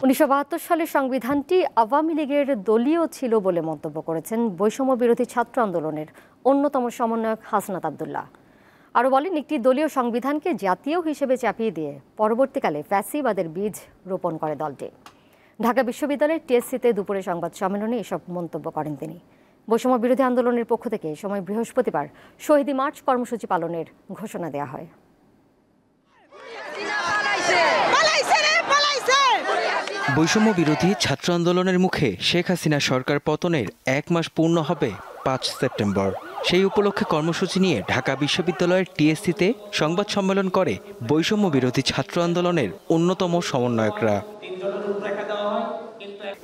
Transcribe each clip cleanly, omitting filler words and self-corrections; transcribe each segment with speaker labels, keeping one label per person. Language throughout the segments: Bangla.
Speaker 1: ১৯৭২ সালের সংবিধানটি আওয়ামী লীগের দলীয় ছিল বলে মন্তব্য করেছেন বৈষম্য বিরোধী ছাত্র আন্দোলনের অন্যতম সমন্বয়ক হাসনাত আব্দুল্লাহ। আরও বলেন, একটি দলীয় সংবিধানকে জাতীয় হিসেবে চাপিয়ে দিয়ে পরবর্তীকালে ফ্যাসিবাদের বীজ রোপণ করে দলটি। ঢাকা বিশ্ববিদ্যালয়ের টিএসসিতে দুপুরে সংবাদ সম্মেলনে এসব মন্তব্য করেন তিনি। বৈষম্য বিরোধী আন্দোলনের পক্ষ থেকে এ সময় বৃহস্পতিবার শহীদ মার্চ কর্মসূচি পালনের ঘোষণা দেওয়া হয়।
Speaker 2: বৈষম্য বিরোধী ছাত্র আন্দোলনের মুখে শেখ হাসিনা সরকার পতনের 1 মাস পূর্ণ হবে 5 সেপ্টেম্বর। সেই উপলক্ষে কর্মসূচি নিয়ে ঢাকা বিশ্ববিদ্যালয়ের টিএসসিতে সংবাদ সম্মেলন করে বৈষম্য বিরোধী ছাত্র আন্দোলনের অন্যতম সমন্বয়করা।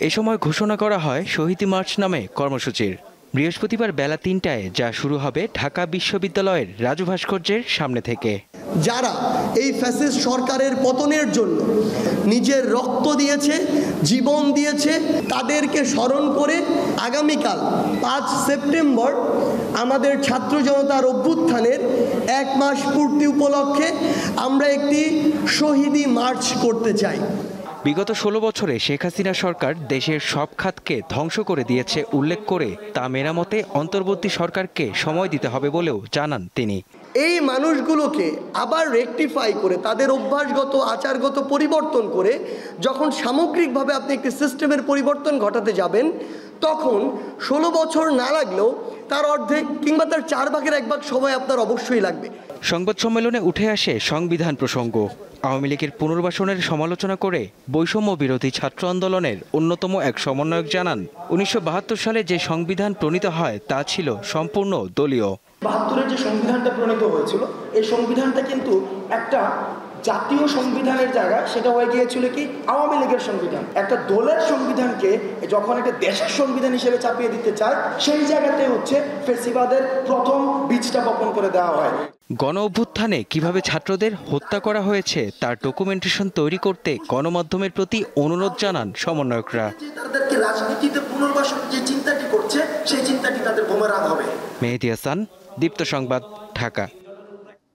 Speaker 2: এ সময় ঘোষণা করা হয় শহীদ মার্চ নামে কর্মসূচির। বৃহস্পতিবার বেলা 3টায় যা শুরু হবে ঢাকা বিশ্ববিদ্যালয়ের রাজু ভাস্কর্যের সামনে থেকে।
Speaker 3: যারা এই ফ্যাসিস্ট সরকারের পতনের জন্য নিজের রক্ত দিয়েছে, জীবন দিয়েছে, তাদেরকে স্মরণ করে আগামীকাল 5 সেপ্টেম্বর আমাদের ছাত্র জনতার অভ্যুত্থানের 1 মাস পূর্তি উপলক্ষে আমরা একটি শহীদি মার্চ করতে চাই।
Speaker 2: বিগত 16 বছরে শেখ হাসিনা সরকার দেশের সব খাতকে ধ্বংস করে দিয়েছে উল্লেখ করে তা মেরামতে অন্তর্বর্তী সরকারকে সময় দিতে হবে বলেও জানান তিনি।
Speaker 3: এই মানুষগুলোকে আবার রেকটিফাই করে তাদের অভ্যাসগত আচারগত পরিবর্তন করে যখন সামগ্রিকভাবে আপনি একটি সিস্টেমের পরিবর্তন ঘটাতে যাবেন, তখন 16 বছর না লাগলেও তার অর্ধেক কিংবা তার 4 ভাগের 1 ভাগ সময় আপনার অবশ্যই লাগবে। সংবাদ
Speaker 2: সম্মেলনে উঠে আসে সংবিধান প্রসঙ্গ। আওয়ামী লীগের পুনর্বাসনের সমালোচনা করে বৈষম্য বিরোধী ছাত্র আন্দোলনের অন্যতম এক সমন্বয়ক জানান, 1972 সালে যে সংবিধান প্রণীত হয় তা ছিল সম্পূর্ণ দলীয়।
Speaker 4: 72-এর যে সংবিধানটা প্রণীত হয়েছিল, এই সংবিধানটা কিন্তু একটা জাতীয় সংবিধানের জায়গায় সেটা হয়ে গিয়েছিল কি আওয়ামী লীগের সংবিধান। একটা দলের সংবিধানকে যখন একটা দেশের সংবিধান হিসেবে চাপিয়ে দিতে চায়, সেই জায়গাতে হচ্ছে ফ্যাসিবাদের প্রথম বীজটা বপন করে দেওয়া হয়।
Speaker 2: গণ অভ্যুত্থানে কিভাবে ছাত্রদের হত্যা করা হয়েছে তার ডকুমেন্টেশন তৈরি করতে গণমাধ্যমের প্রতি অনুরোধ জানান সমন্বয়করা।
Speaker 4: তাদেরকে রাজনীতিতে পুনর্বাসন যে চিন্তাটি করছে, সেই চিন্তাটি তাদের বুমেরাং হবে।
Speaker 2: মেহেদী হাসান, দীপ্ত সংবাদ, ঢাকা।